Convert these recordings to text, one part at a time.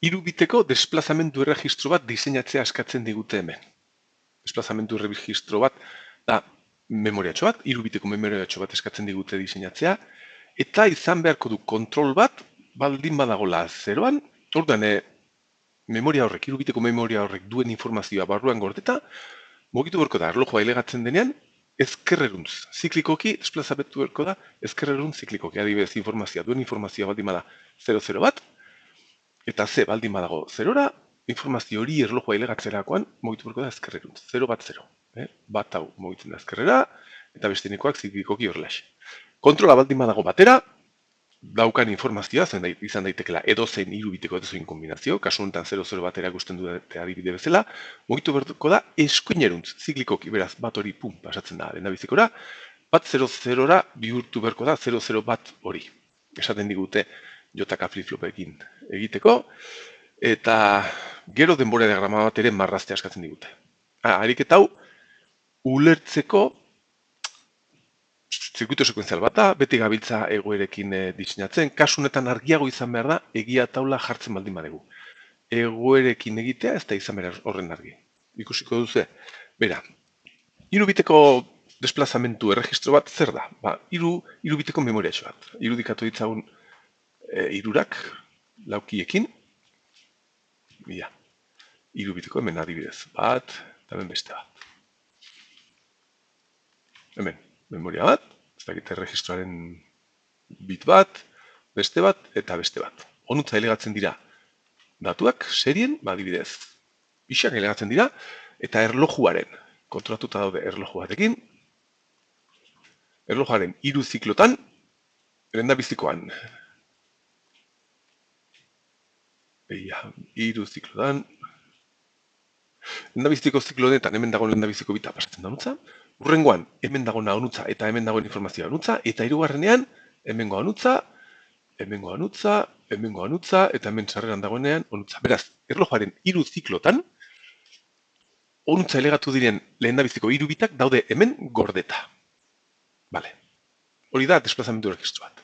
Hiru biteko desplazamendu erregistro bat diseinatzea eskatzen digute hemen. Desplazamendu erregistro bat da memoriatxo bat, hiru biteko memoriatxo bat eskatzen digute diseinatzea, eta izan beharko du kontrol bat, baldin badagola zeroan, orduan memoria horrek, hiru biteko memoria horrek duen informazioa barruan gordeta, mugitu berko da, erlojua ilegatzen denean, ezkerreruntz, ziklikoki, desplazamentu berko da, ezkerreruntz ziklikoki, adibidez duen informazioa baldin bada 00 bat, eta ze baldin badago zerora, informazio hori erlojua ilegatzerakoan mugitu berko da ezkerreruntz, 0 bat 0. Bat hau mugitzen da ezkerrera, eta bestenekoak ziklikoki horrelaxe. Kontrola baldin badago batera, daukan informazioa, izan daitekela edozein hiru biteko edozein kombinazio, kasu honetan 00 bat erakusten dute adibide bezala, mugitu berko da eskuineruntz, ziklikoki, beraz, bat hori pum, pasatzen da lehendabizikora, bat 00ra bihurtu berko da 00 bat hori. Esaten digute jotaka flip-flopekin egiteko, eta gero denbora diagrama bat ere marraztea eskatzen digute. Ariketa hau, ulertzeko zirkuito sekuentzial bat da, beti gabiltza egoerekin diseinatzen, kasu honetan argiago izan behar da, egia taula jartzen baldin badegu. Egoerekin egitea ez da izan behar horren argi. Ikusiko duzu, bera, hiru biteko desplazamentu erregistro bat zer da? Hiru biteko memoriatxo bat. Irudikatu ditzagun hirurak, laukiekin, hiru biteko hemen adibidez bat, eta hemen beste bat. Hemen, memoria bat, ez dakit erregistroaren bit bat, beste bat, eta beste bat. Honutza elegatzen dira datuak, serien, adibidez, pixak elegatzen dira, eta erlojuaren, kontrolatuta daude erloju batekin, erlojuaren hiru ziklotan, lehendabizikoan, hiru ziklotan, lehendabiziko ziklo honetan hemen dagoen lehendabiziko bita pasatzen da honutza, urrengoan hemen dagoena honutza eta hemen dagoen informazioa honutza, eta hirugarrenean hemengo honutza, hemengo honutza, hemengo honutza, eta hemen sarreran dagoenean honutza. Beraz, erlojuaren hiru ziklotan, honutza elegatu diren lehendabiziko hiru bitak daude hemen gordeta. Bale. Hori da desplazamendu erregistro bat.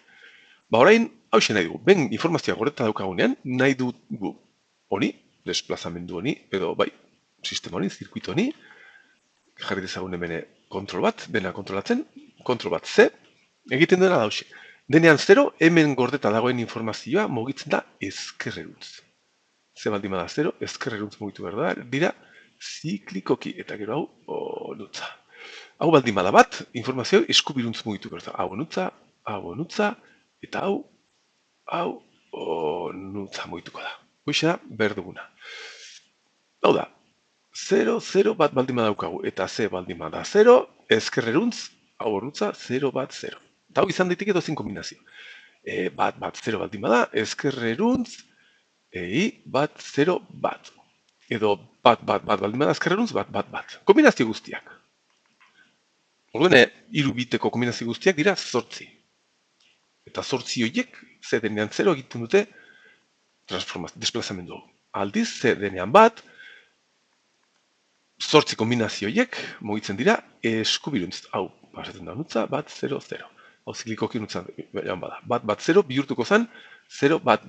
Orain, hau nahi dugu, ben informazioa gordeta daukagunean, nahi dugu honi, desplazamendu honi, edo bai, sistema honi, zirkuito honi, jarri dezagun hemen kontrol bat, dena kontrolatzen, kontrol bat C, egiten duena da hauxe. Denean 0, hemen gordeta dagoen informazioa mugitzen da ezkerreruntz. C baldin bada 0, ezkerreruntz mugitu behar da, dira ziklikoki, eta gero hau, honutza. Hau baldin bada bat, informazioa eskubiruntz mugitu behar da. Hau honutza, eta hau, honutza mugituko da. Hoxe da, behar duguna. Hau da, 0, 0 bat baldin badaukagu, eta C baldin bada 0, ezkerreruntz, hau honutza, 0 bat 0. Eta hau izan daiteke edozein kombinazio. Bat 0 baldin bada, ezkerreruntz, bat 0 bat. Edo bat baldin bada, ezkerreruntz, bat. Kombinazio guztiak. Orduan, hiru biteko kombinazio guztiak dira 8. Eta 8 horiek, C denean 0 egiten dute desplazamendu. Aldiz, C denean bat, 8 kombinazio horiek mugitzen dira eskubiruntz. Hau, pasatzen da honutza, bat 0, 0. Hau ziklikoki honutza bada. Bat 0 bihurtuko zen 0, bat.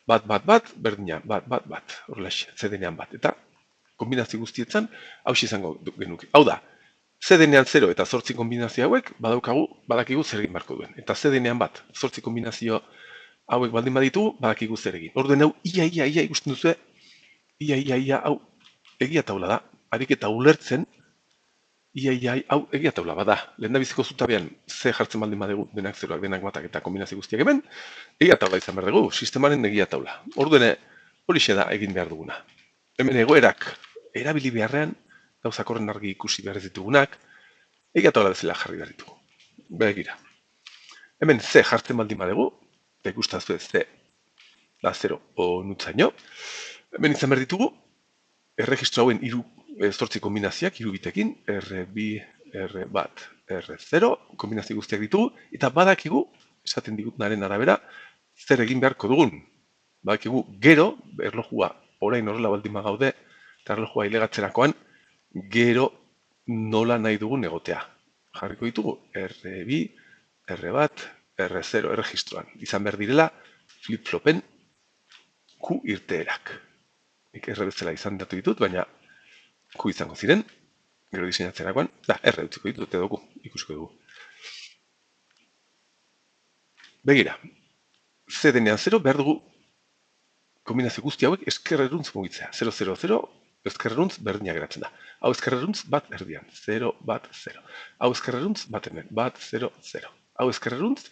Bat, berdina, bat. Horrelaxe, C denean bat. Eta kombinazio guztietzan, hau izango genuke. Hau da, C denean 0 eta 8 kombinazio hauek badakigu zer egin beharko duen. Eta C denean bat, 8 kombinazio hauek baldin baditu, badakigu zer egin. Orduen hau, ia ikusten duzu, ia, hau egia taula da. Ariketa ulertzen, hau egia taula bada. Lehendabiziko zutabean C jartzen baldin badegu, denak zeroak, denak batak eta kombinazio guztiak hemen, egia taula izan behar dugu, sistemaren egia taula. Orduen horixe da egin behar duguna. Hemen egoerak erabili beharrean, gauzak horren argi ikusi behar ez ditugunak, egia taula bezala jarri behar ditugu. Begira. Hemen C jartzen baldin badegu, eta ikustazue C da 0 honutzaino. Hemen izan behar ditugu, erregistro hauen 8 kombinazioak, 2 bitekin, R2, R1, R0, kombinazio guztiak ditugu, eta badakigu, esaten digutenaren arabera, zer egin beharko dugun. Badakigu, gero, erlojua orain horrela baldin bagaude, eta erlojua ilegatzerakoan, gero nola nahi dugun egotea. Jarriko ditugu, R2, R1, R0, erregistroan. Izan behar direla, flip-flopen Q irteerak. Nik erre bezala izan datu ditut, baina Q izango ziren, gero diseinatzerakoan, erre utziko ditut edo Q, ikusiko dugu. Begira, C denean 0 behar dugu kombinazio guzti hauek eskerreruntz mugitzea. 0, 0, 0, eskerreruntz berdina geratzen da. Hau eskerreruntz bat erdian, 0, bat, 0. Hau eskerreruntz bat hemen, bat, 0, 0. Hau eskerreruntz,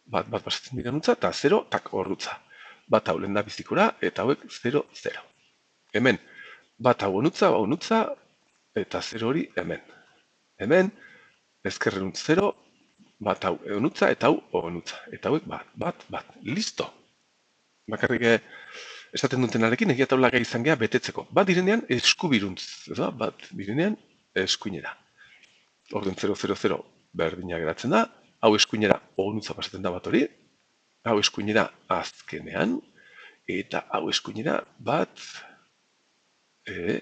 bat pasatzen direnuntza, eta 0, tak horrutza. Bat hau lehen da bizikora, eta hauek 0, 0. Hemen, bat hau onutza, eta 0 hori hemen. Hemen, eskerreruntz 0, bat hau onutza, eta hau onutza. Eta hauek bat. Listo. Bakarrik esaten dutenarekin egia taula gai izan geha betetzeko. Bat direnean eskubiruntz, bat direnean eskuinera. Orduan 000 berdina geratzen da, hau eskuinera onutza pasatzen da bat hori, hau eskuinera azkenean, eta hau eskuinera bat, 0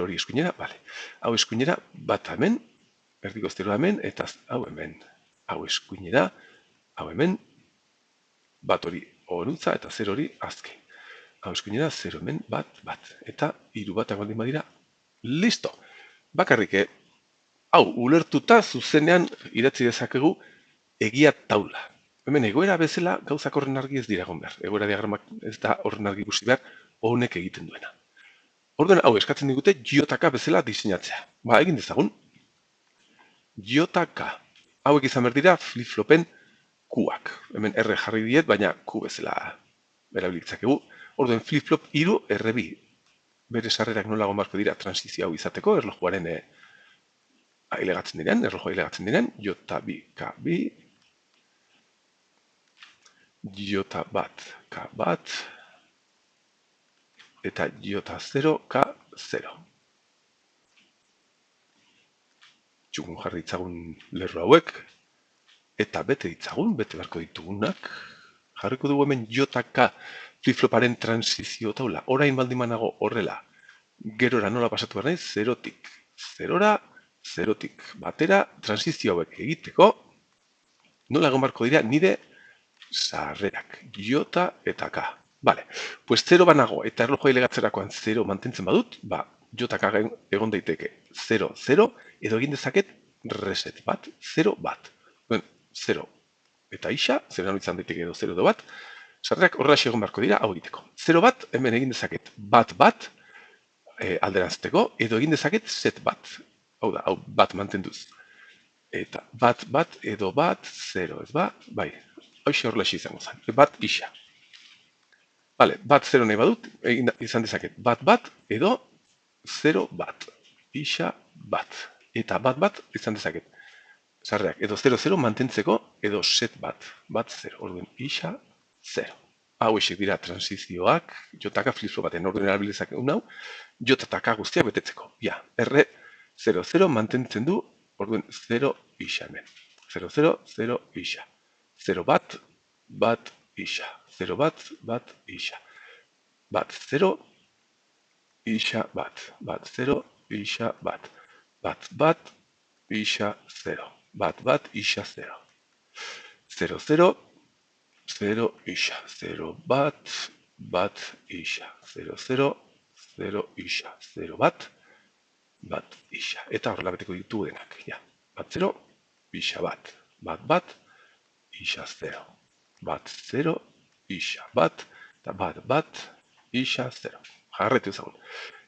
hori eskuinera, bale. Hau eskuinera bat hemen, erdiko 0 hemen, eta hau hemen. Hau eskuinera, hau hemen, bat hori onutza eta 0 hori azken. Hau eskuinera 0 hemen bat. Eta hiru batak baldin badira, listo! Bakarrik, hau ulertuta zuzenean idatzi dezakegu egia taula. Hemen egoera bezala gauzak horren argi ez dira egon behar. Egoera diagramak ez da horren argi ikusi behar honek egiten duena. Orduan hau eskatzen digute JK bezala diseinatzea. Egin dezagun. JK. Hauek izan behar dira flip-flopen Q-ak. Hemen R jarri diet, baina Q bezala erabilitzakegu. Orduan flip-flop 3 R2. Bere sarrerak nola gomarko dira transizio hau izateko, erlojuaren ailegatzen diren, J2, K2, J K1, eta J0, K0. Txugun jarri ditzagun lerro hauek, eta bete ditzagun, bete beharko ditugunak. Jarriko dugu hemen JK flip-floparen transizio taula. Orain baldimanago horrela, gerora nola pasatu behar nahi, 0-tik 0-ra, 0-tik batera, transizio hauek egiteko, nola egon beharko dira nire sarrerak, J eta K. Bale, pues 0 banago eta erlojoa ilegatzerakoan 0 mantentzen badut, JK egon daiteke 0, 0, edo egin dezaket reset bat, 0, bat. 0 eta isa, 0 izan daiteke edo 0 edo bat, sarrerak horrela egon beharko dira hau egiteko. 0 bat, hemen egin dezaket bat, alderantzteko, edo egin dezaket set bat. Hau da, hau bat mantenduz. Eta bat, edo bat, 0, ez ba? Bai, hau horrela izango zen. Bat isa. Bale, bat 0 nahi badut, izan dezaket bat, edo 0 bat. Isa bat. Eta bat izan dezaket. Sarreak, edo 0-0 mantentzeko, edo set bat 0. Orduen, isa 0. Hau esek dira transizioak, JK flip-flop baten orduen erabilezak egun hau, JK guztiak betetzeko. Ja, R 0-0 mantentzen du, orduen 0 isa hemen. 0-0, 0 isa. 0 bat, isa. 0 bat, isa. Bat 0, isa bat. Bat 0, isa bat. Bat, isa 0. Bat, isa 0. 0, 0, 0, isa. 0, bat, isa. 0, 0, 0, isa. 0, bat, isa. Eta horrela beteko ditugu denak. Ja. Bat 0, isa bat. Bat, isa 0. Bat 0, isa bat. Eta bat, isa 0. Jarretu ezagun.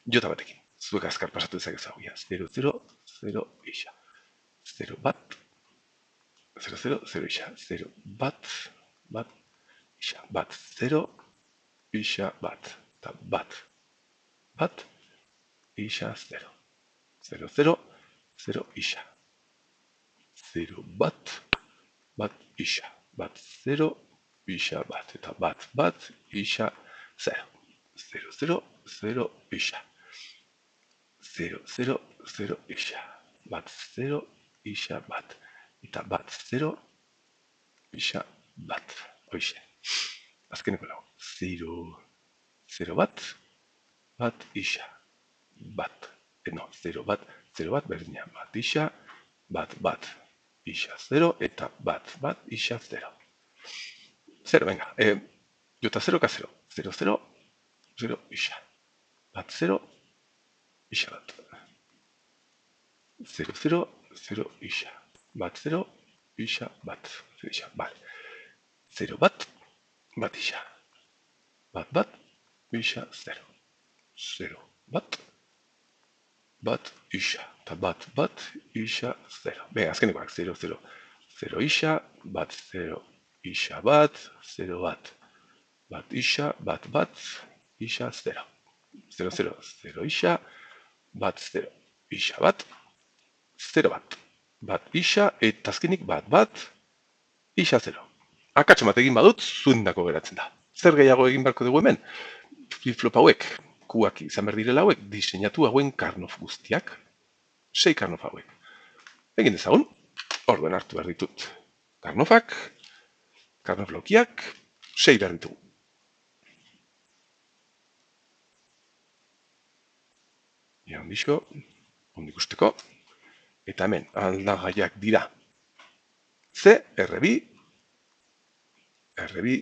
Jota batekin. Zuek azkar pasatu ezak ezagun. Ja. 0, 0, 0, isa. 0 bat, 0, 0, 0 isa, 0 bat, isa, bat, 0, isa, bat, eta bat, isa, 0, 0, 0, 0, isa, 0 bat, isa, bat, 0, isa, bat, eta bat, isa, 0, 0, 0, 0, isa, 0, 0, 0, isa, bat, 0, isa bat, eta bat 0, isa bat, hoxe. Azkeneko lau, 0 bat, isa, bat, no, 0 bat, berdina, bat isa, bat, isa 0, eta bat isa 0. 0, venga, Jota 0, K 0. 0, 0, 0, isa. Bat 0, isa bat. 0, 0, 0, isa. Bat 0, isa bat. 0, isa, vale. 0 bat, bat isa. Bat bat, isa 0. 0 bat, bat isa. Eta bat bat, isa 0. Venga, azkenekoak 0, 0. 0 isa, bat 0 isa bat, 0 bat. Bat isa, bat bat, isa 0. 0, 0, 0 isa, bat 0 isa bat, 0 bat. Bat isa, eta azkenik bat bat, isa 0. Akatxo bat egin badut, zuendako geratzen da. Zer gehiago egin beharko dugu hemen? Flip-flop hauek, kuak izan behar direla hauek, diseinatu hauen karnof guztiak. 6 karnof hauek. Egin dezagun, orduen hartu behar ditut. Karnofak, karnof laukiak, 6 behar ditugu. Ia ondixo, ondik usteko. Eta hemen, aldagaiak dira. C, R2, R2,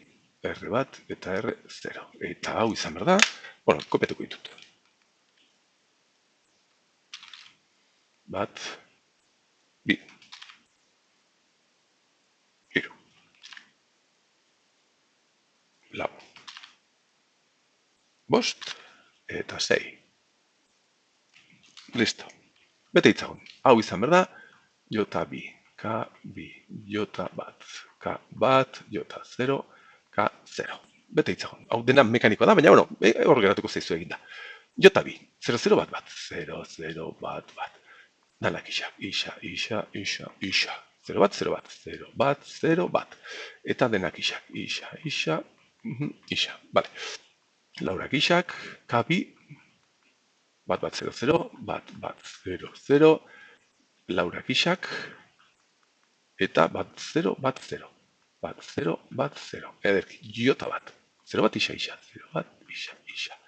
R bat eta R0. Eta hau izan behar da, bueno, kopiatuko ditut. Bat, bi, hiru, lau, bost, eta 6. Listo. Bete itzagun. Hau izan behar da, jota bi, K, bi, jota bat, K bat, jota 0, K 0. Bete itzagun. Hau dena mekanikoa da, baina bueno, hor geratuko zaizu eginda. Jota bi, 0, 0 bat bat, 0, 0 bat bat. Danak isa, isa, isa, isa, isa. 0 bat, 0 bat, 0 bat, 0 bat. Eta denak isak, isa, isa, isa. Vale. Laurak isak, K bi, bat bat 0, 0, bat bat 0, 0, laurak isak, eta bat 0, bat 0, bat 0, bat 0, ederki, jota bat, 0 bat isa isa, 0 bat isa isa,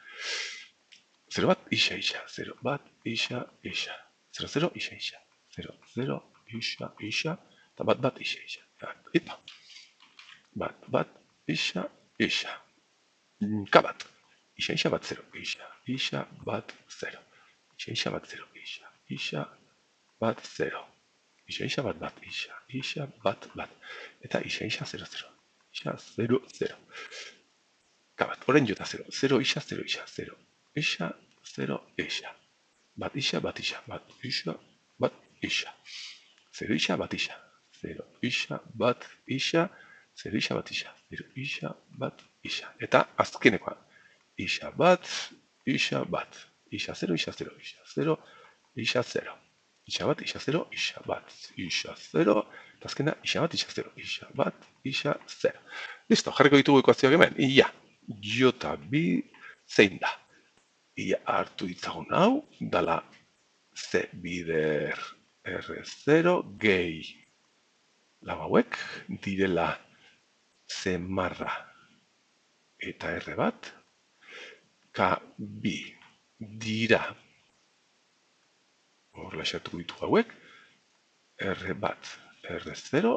0 bat isa isa, 0 bat isa isa, 0, 0 isa isa, 0, 0 isa isa, eta bat bat isa isa, epa, bat bat isa isa, K bat, isa isa bat 0, isa isa bat 0, isa isa bat 0, isa isa bat 0, isa isa bat bat, isa isa bat bat, eta isa isa 0, 0, isa 0, 0, K bat, orain jota 0, 0 isa, 0 isa, 0 isa, 0 isa, bat isa, bat isa, bat isa, bat isa, 0 isa, bat isa, 0 isa, bat isa, 0 isa, bat isa, 0 isa, bat isa, eta azkenekoa, isa bat, isa bat, isa 0, isa 0, isa 0, isa 0, isa bat, isa 0, isa bat, isa 0, eta azkena, isa bat, isa 0, isa bat, isa 0. Listo, jarriko ditugu ekuazioak hemen, ia, jota bi zein da. Ia hartu ditzagun hau, dala C bider R0 gehi lau hauek, direla C marra eta R bat, K bi dira, horrela xertuko ditu hauek, R bat, R0,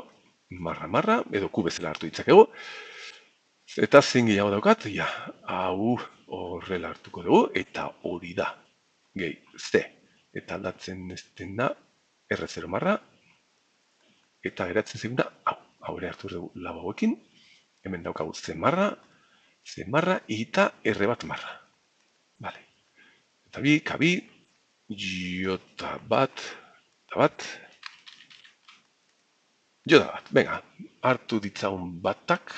marra marra, edo Q bezala hartu ditzakegu, eta zein gehiago daukat, ja, hau horrela hartuko dugu, eta hori da, gehi, C, eta aldatzen ez dena R0 marra, eta geratzen zeguna, hau ere hartu dugu lau hauekin, hemen daukagu C marra, eta R bat marra. Vale. Eta bi, K bi, jota bat, eta bat, jota bat, venga, hartu ditzagun batak,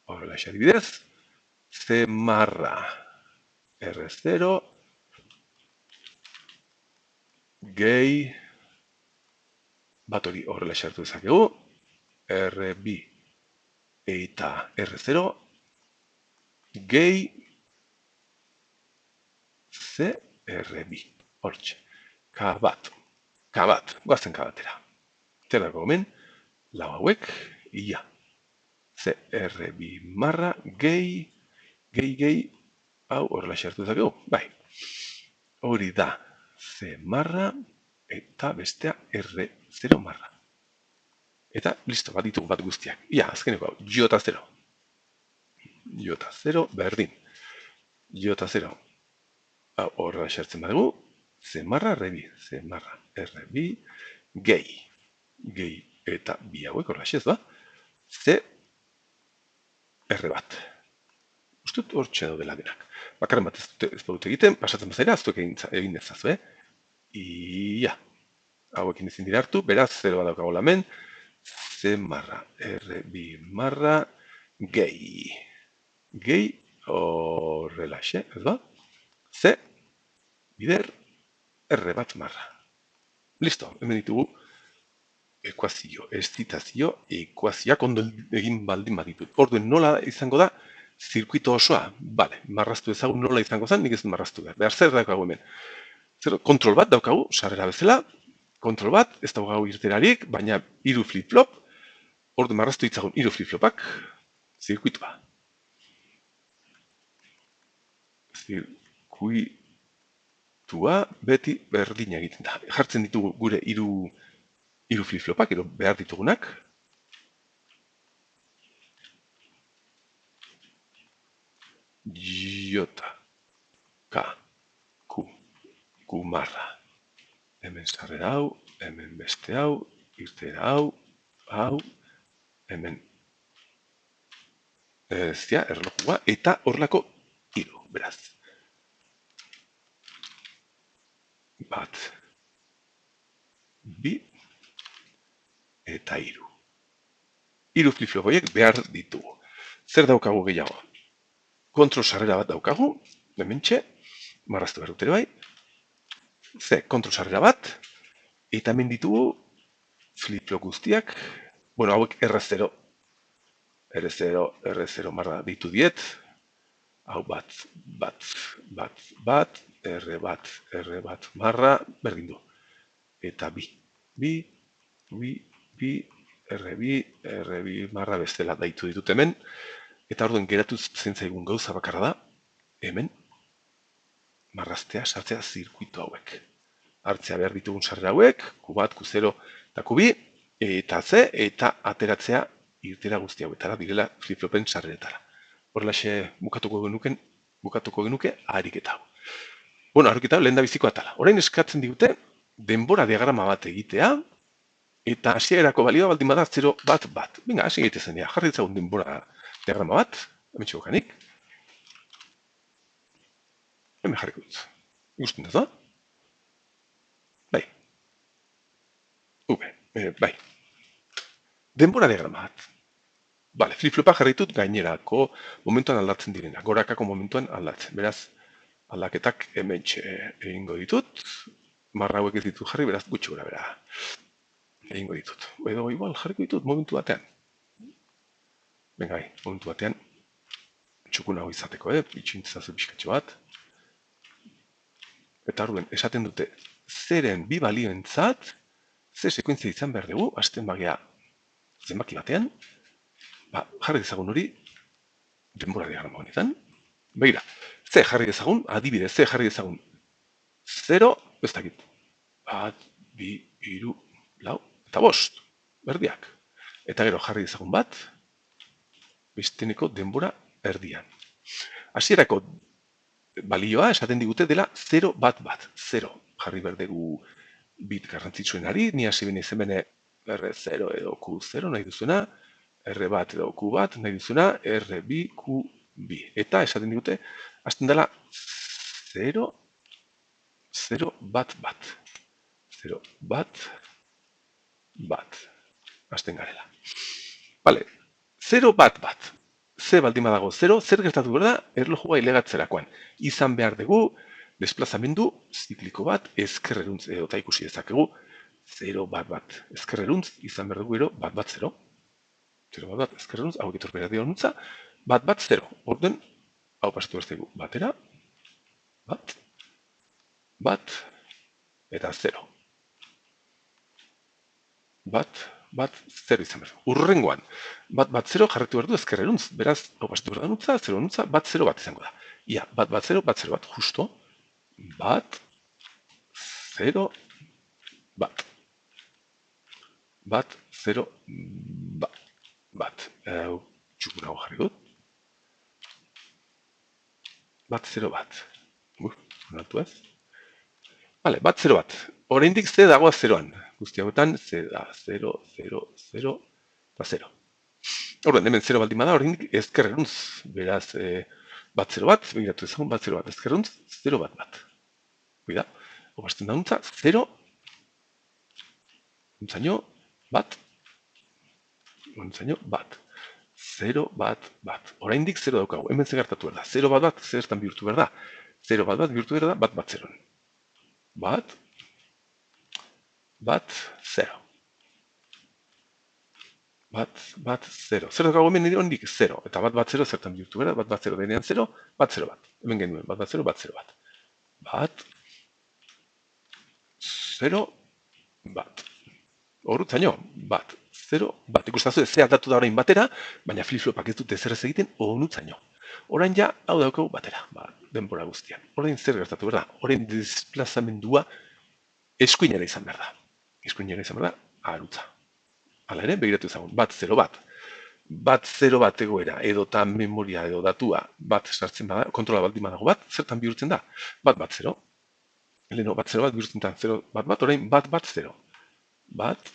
horrela adibidez, C marra R0 gehi bat hori horrela sartu dezakegu, R2 eta R0 gehi C R2. Hortxe. K bat, guazen K batera. Zerako gomen, lau hauek, ia. C R2 marra gehi, hau horrela sartu dezakegu. Bai, hori da C marra eta bestea R0 marra. Eta listo, bat ditugu bat guztiak. Ia, azkeneko hau, jota 0. jota 0 berdin. Jota 0. Horrela xertzen badugu, C marra R2, C marra R2, gehi. Gehi eta bi hauek horrela xez da. C R bat. Ustut hor txedo dela denak. Bakarren bat ez dut egiten, pasatzen bazaira, aztuek egin dezazu, Ia. Hauekin ezin dira hartu, beraz, 0 bat daukago lamen, C marra R2 marra gehi. Gehi horrela xe, ez da? C bider R bat marra. Listo, hemen ditugu ekuazio, eszitazio, ekuazioak ondo egin baldin baditut. Orduen nola izango da zirkuito osoa? Bale, marraztu ezagun nola izango zen, nik ez dut marraztu behar. Behar zer daukagu hemen? Kontrol bat daukagu, sarrera bezala, kontrol bat, ez daukagu irterarik, baina hiru flip-flop, orduen marraztu ditzagun hiru flip-flopak, zirkuitoa. Zirkuitua beti berdina egiten da. Jartzen ditugu gure hiru flip-flopak, behar ditugunak. Jota, K, Q marra. Hemen sarrera hau, hemen beste hau, irtera hau, hemen erlojua, eta horrelako hiru, beraz. Bat, bi, eta hiru. Hiru flip-flop horiek behar ditugu. Zer daukagu gehiago? Kontrol sarrera bat daukagu, hementxe, marraztu behar dut ere bai. Kontrol sarrera bat, eta hemen ditugu flip-flop guztiak, bueno, hauek R0, R0 marra ditu diet, hau bat, R bat marra, berdin du. Eta bi, R2 marra bestela daitu ditut hemen, eta orduen geratu zentzaigun gauza bakarra da, hemen, marraztea, sartzea zirkuito hauek. Hartzea behar ditugun sarrera hauek, Q1, Q0 eta Q2, eta C, eta ateratzea irtera guzti hauetara, direla flip-flopen sarreretara. Horrelaxe bukatuko genuke ariketa hau. Bueno, ariketa hau lehen da biziko atala. Orain eskatzen digute denbora diagrama bat egitea, eta hasierako balioa baldin bada 0, bat. Venga, hasi egitezen dira, jarri ditzagun denbora diagrama bat, hemen txokanik. Hemen jarriko dut. Ikusten dut da? Bai. Bai. Denbora diagrama bat. Bale, flip-flopa jarritut gainerako momentuan aldatzen direna. Gorakako momentuan aldatzen. Beraz, aldaketak hemen egingo ditut. Marra hauek ez ditut jarri, beraz gutxi gora bera. Egingo ditut. Edo igual jarriko ditut momentu batean. Venga, momentu batean. Txukun hau izateko, itxuintzazu pixkatxo bat. Eta orduen, esaten dute, zeren bi balioentzat, ze sekuentzia izan behar dugu, hasten bagea zenbaki batean, jarri dezagun hori, denbora diagrama honetan. Begira, ze jarri dezagun, adibidez, ze jarri dezagun, 0, ez dakit, 1, 2, 3, 4, eta 5, berdiak. Eta gero jarri dezagun bat, besteneko denbora erdian. Hasierako balioa esaten digute dela 0, bat. 0. Jarri berdegu bit garrantzitsuenari, ni hasi bine izen bene R0 edo Q0 nahi duzuna, R1 edo Q1 nahi duzuna, R2, Q2. Eta esaten digute, hasten dela 0, 0, bat. 0, bat. Hasten garela. Bale, 0, bat. Ze baldin badago 0, zer gertatu behar da, erlojua ilegatzerakoan. Izan behar dugu, desplazamendu zikliko bat, ezkerreruntz, eta ikusi dezakegu, 0, bat. Ezkerreruntz, izan behar dugu ero, bat, 0. 0, bat, ezkerreruntz, hau egitor behar dira honuntza, bat, 0. Orden, hau pasatu behar dugu, batera, bat, eta 0. Bat, 0 izan behar. Urrengoan, bat, 0 jarretu behar du ezkerreruntz. Beraz, hau pasatu behar da 0 nuntza, bat, 0 izango da. Ia, bat, 0, justo. Bat, 0, bat. Bat, 0, bat. Txukun hau jarri dut. bat, 0, bat. Onartu ez? Vale, bat, 0, bat. Oraindik ze dagoa 0an. Guzti hauetan, ze da 0, 0, 0, eta 0. Horren, hemen 0 baldin bada, oraindik ezkerreruntz. Beraz, bat, 0, bat, begiratu ezagun, bat, 0, bat, ezkerreruntz, 0, bat, bat. Cuida, obasten da untza, 0, untzaino, bat, untzaino, bat. 0, bat, bat. Oraindik 0 daukagu, hemen ze gertatu behar da. 0, bat, bat, zertan bihurtu behar da. 0, bat, bat, bihurtu behar da, bat, bat, 0. Bat, bat, 0. Bat, bat, 0. Zer daukagu hemen oraindik 0. Eta bat, bat, 0, zertan bihurtu behar da, bat, bat, 0. Denean 0, bat, 0, bat. Hemen genuen, bat, bat, 0, bat, 0, bat. Bat, 0, bat. Horrutzaino, bat, 0, bat. Ikustazu ez ze aldatu da orain batera, baina flip-flopak ez dute zer ez egiten honutzaino. Orain ja, hau daukagu batera, denbora guztian. Orain zer gertatu behar da? Orain desplazamendua eskuinera izan behar da. Eskuinera izan behar da, arutza. Hala ere, begiratu ezagun, bat, 0, bat. Bat, 0, bat egoera, edota memoria edo datua, bat sartzen bada, kontrola baldin badago bat, zertan bihurtzen da? Bat, bat, 0. Leheno, bat, 0, bat bihurtzen da, 0, bat, bat, orain, bat, bat, 0. Bat,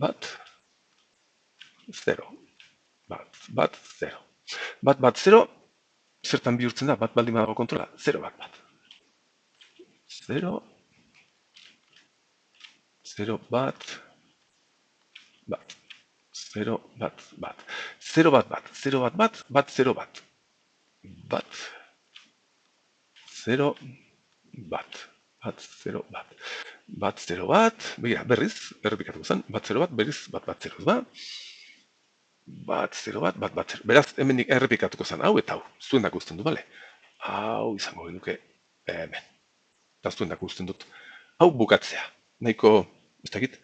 bat, 0. Bat, bat, 0. Bat, bat, 0, zertan bihurtzen da, bat baldin badago kontrola, 0, bat, bat. 0, 0, bat, bat. 0, bat, bat. 0, bat, bat. 0, bat, bat, bat, 0, bat. Bat, 0, bat. Bat, 0, bat. Bat, 0, bat. Begira, berriz, errepikatuko zen. Bat, 0, bat, berriz, bat, bat, 0, bat. Bat, 0, bat, bat, bat, 0. Beraz, hemen errepikatuko zen. Hau eta hau. Zuen dako usten du, bale? Hau izango genuke hemen. Eta zuen dako usten dut. Hau bukatzea. Nahiko, ez dakit,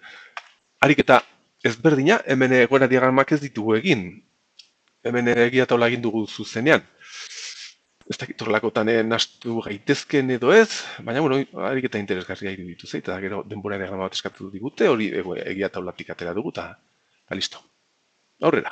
ariketa ezberdina, hemen egoera diagramak ez ditugu egin. Hemen egia taula egin dugu zuzenean. Ez dakit horrelakotan nahastu gaitezken edo ez, baina bueno, ariketa interesgarria iruditu zait, eta gero denbora diagrama bat eskatu digute, hori egia taulatik atera dugu, eta listo. Aurrera.